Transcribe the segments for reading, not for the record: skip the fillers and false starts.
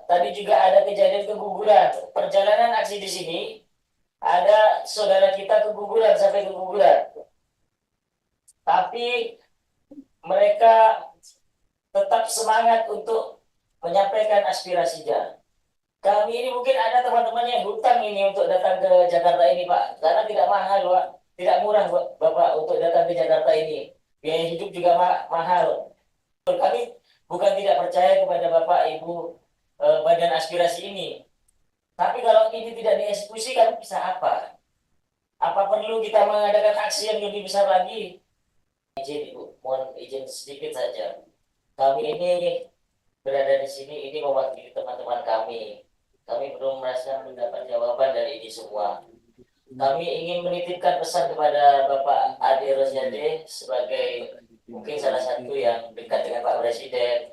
tadi juga ada kejadian keguguran. Perjalanan aksi di sini ada saudara kita keguguran sampai keguguran. Tapi mereka tetap semangat untuk menyampaikan aspirasinya. Kami ini mungkin ada teman-teman yang hutang ini untuk datang ke Jakarta ini, Pak. Karena tidak mahal, Pak. Tidak murah, Bapak, untuk datang ke Jakarta ini. Biaya hidup juga mahal. Kami bukan tidak percaya kepada Bapak, Ibu, badan aspirasi ini. Tapi kalau ini tidak dieksekusi, kami bisa apa? Apa perlu kita mengadakan aksi yang lebih besar lagi? Izin, Ibu. Mohon izin sedikit saja. Kami ini berada di sini, ini mewakili teman-teman kami. Kami belum merasa mendapat jawaban dari ini semua. Kami ingin menitipkan pesan kepada Bapak Ade Rosyade sebagai mungkin salah satu yang dekat dengan Pak Presiden.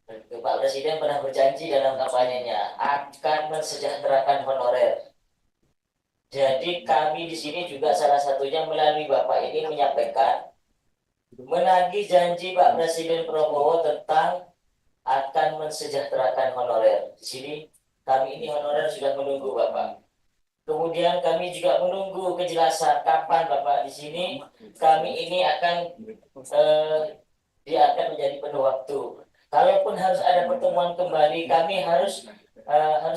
Pak Presiden pernah berjanji dalam kampanyenya akan mensejahterakan honorer. Jadi kami di sini juga salah satunya melalui Bapak ini menyampaikan menagih janji Pak Presiden Prabowo tentang akan mensejahterakan honorer. Di sini kami ini honorer sudah menunggu Bapak. Kemudian kami juga menunggu kejelasan kapan Bapak di sini kami ini akan eh, dia akan menjadi penuh waktu. Kalaupun harus ada pertemuan kembali, kami harus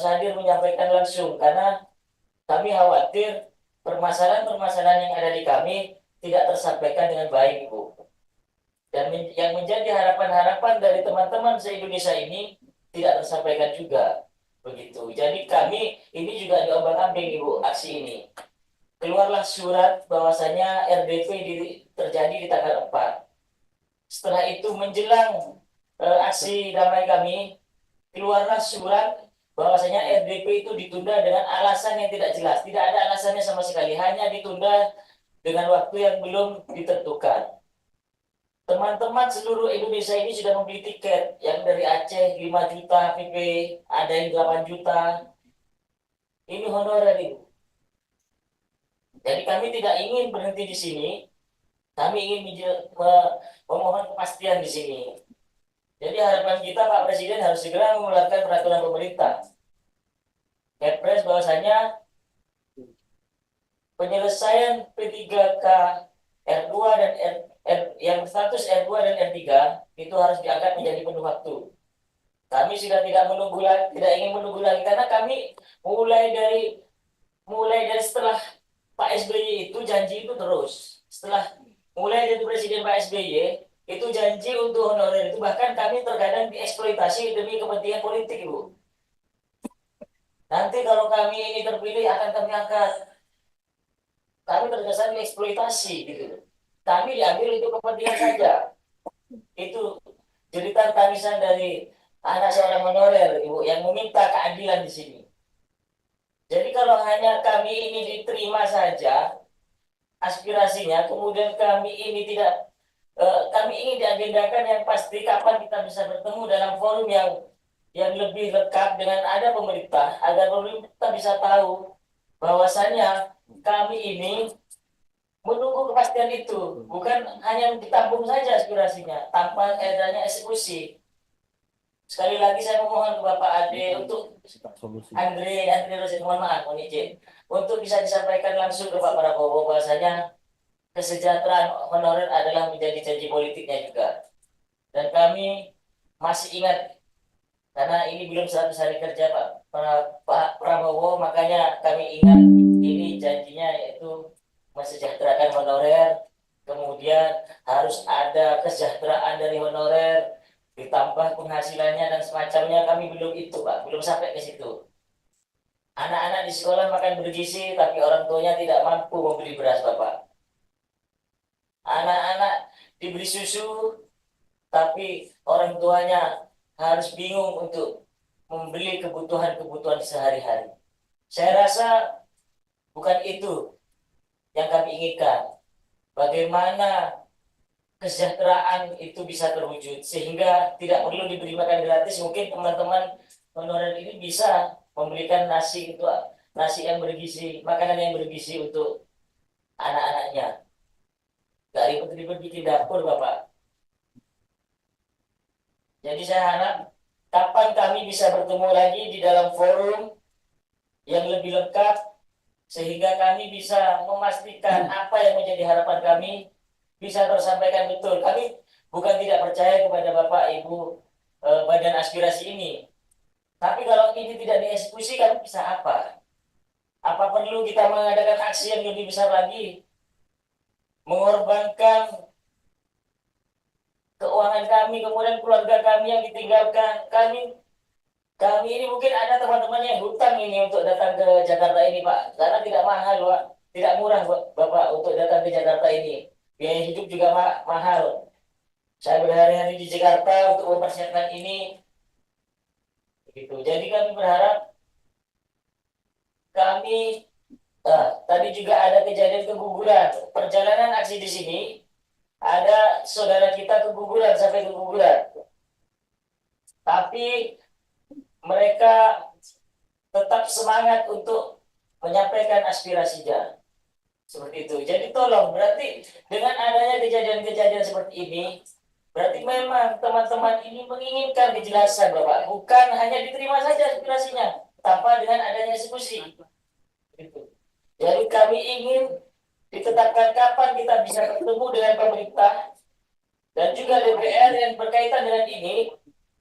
hadir menyampaikan langsung karena kami khawatir permasalahan-permasalahan yang ada di kami tidak tersampaikan dengan baik, Bu. Dan yang menjadi harapan-harapan dari teman-teman se-Indonesia ini tidak tersampaikan juga. Begitu. Jadi kami ini juga diombang-ambing, Ibu, aksi ini. Keluarlah surat bahwasanya RDP terjadi di tanggal 4. Setelah itu menjelang aksi damai kami, keluarlah surat bahwasanya RDP itu ditunda dengan alasan yang tidak jelas. Tidak ada alasannya sama sekali, hanya ditunda dengan waktu yang belum ditentukan. Teman-teman seluruh Indonesia ini sudah membeli tiket yang dari Aceh 5 juta PP, ada yang 8 juta. Ini honorer itu. Jadi kami tidak ingin berhenti di sini. Kami ingin memohon kepastian di sini. Jadi harapan kita Pak Presiden harus segera mengeluarkan peraturan pemerintah. Kepres bahwasanya penyelesaian P3K R2 dan yang status R2 dan R3 itu harus diangkat menjadi penuh waktu. Kami sudah tidak menunggu lagi, tidak ingin menunggu lagi karena kami mulai dari setelah Pak SBY itu janji itu terus. Setelah mulai dari Presiden Pak SBY itu janji untuk honorer itu bahkan kami terkadang dieksploitasi demi kepentingan politik, Ibu. Nanti kalau kami ini terpilih akan kami angkat. Kami terkesan dieksploitasi gitu. Kami diambil untuk kepentingan saja. Itu jeritan tangisan dari anak seorang honorer, Ibu, yang meminta keadilan di sini. Jadi kalau hanya kami ini diterima saja aspirasinya, kemudian kami ini tidak, kami ingin diagendakan yang pasti kapan kita bisa bertemu dalam forum yang lebih lengkap dengan ada pemerintah, agar pemerintah bisa tahu bahwasannya kami ini menunggu kepastian itu, bukan hanya ditampung saja aspirasinya tanpa adanya eksekusi. Sekali lagi saya memohon ke Bapak Ade untuk Andre Rosin, mohon maaf, mohon izin, untuk bisa disampaikan langsung ke Pak Prabowo bahwasanya kesejahteraan honorer adalah menjadi janji politiknya juga. Dan kami masih ingat karena ini belum 100 hari kerja Pak Prabowo, makanya kami ingat ini janjinya yaitu mensejahterakan honorer, kemudian harus ada kesejahteraan dari honorer, ditambah penghasilannya dan semacamnya. Kami belum itu, Pak, belum sampai ke situ. Anak-anak di sekolah makan bergizi, tapi orang tuanya tidak mampu membeli beras, Bapak. Anak-anak diberi susu, tapi orang tuanya harus bingung untuk membeli kebutuhan-kebutuhan sehari-hari. Saya rasa bukan itu yang kami inginkan. Bagaimana kesejahteraan itu bisa terwujud sehingga tidak perlu diberi makan gratis. Mungkin teman-teman honorer ini bisa memberikan nasi yang bergizi, makanan yang bergizi untuk anak-anaknya. Gak ribet-ribet bikin dapur, Bapak. Jadi saya harap kapan kami bisa bertemu lagi di dalam forum yang lebih lengkap sehingga kami bisa memastikan apa yang menjadi harapan kami bisa tersampaikan betul. Kami bukan tidak percaya kepada Bapak Ibu Badan Aspirasi ini, tapi kalau ini tidak dieksekusi kami bisa apa? Apa perlu kita mengadakan aksi yang lebih besar lagi, mengorbankan keuangan kami, kemudian keluarga kami yang ditinggalkan. Kami ini mungkin ada teman-teman yang hutang ini untuk datang ke Jakarta ini, Pak. Karena tidak mahal, Pak. Tidak murah, Bapak, untuk datang ke Jakarta ini. Biaya hidup juga mahal. Saya berhari-hari di Jakarta untuk mempersiapkan ini. Begitu. Jadi kami berharap kami tadi juga ada kejadian keguguran. Perjalanan aksi di sini ada saudara kita keguguran sampai keguguran. Tapi mereka tetap semangat untuk menyampaikan aspirasinya. Seperti itu. Jadi tolong, berarti dengan adanya kejadian-kejadian seperti ini, berarti memang teman-teman ini menginginkan kejelasan, Bapak. Bukan hanya diterima saja aspirasinya, tanpa dengan adanya eksekusi. Gitu. Jadi kami ingin ditetapkan kapan kita bisa bertemu dengan pemerintah dan juga DPR yang berkaitan dengan ini.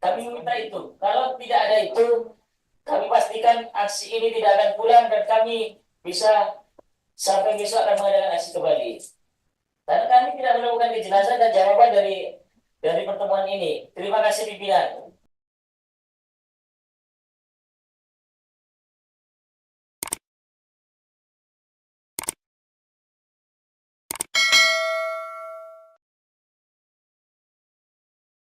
Kami minta itu. Kalau tidak ada itu, kami pastikan aksi ini tidak akan pulang dan kami bisa sampai besok akan mengadakan aksi kembali. Karena kami tidak menemukan kejelasan dan jawaban dari pertemuan ini. Terima kasih pimpinan.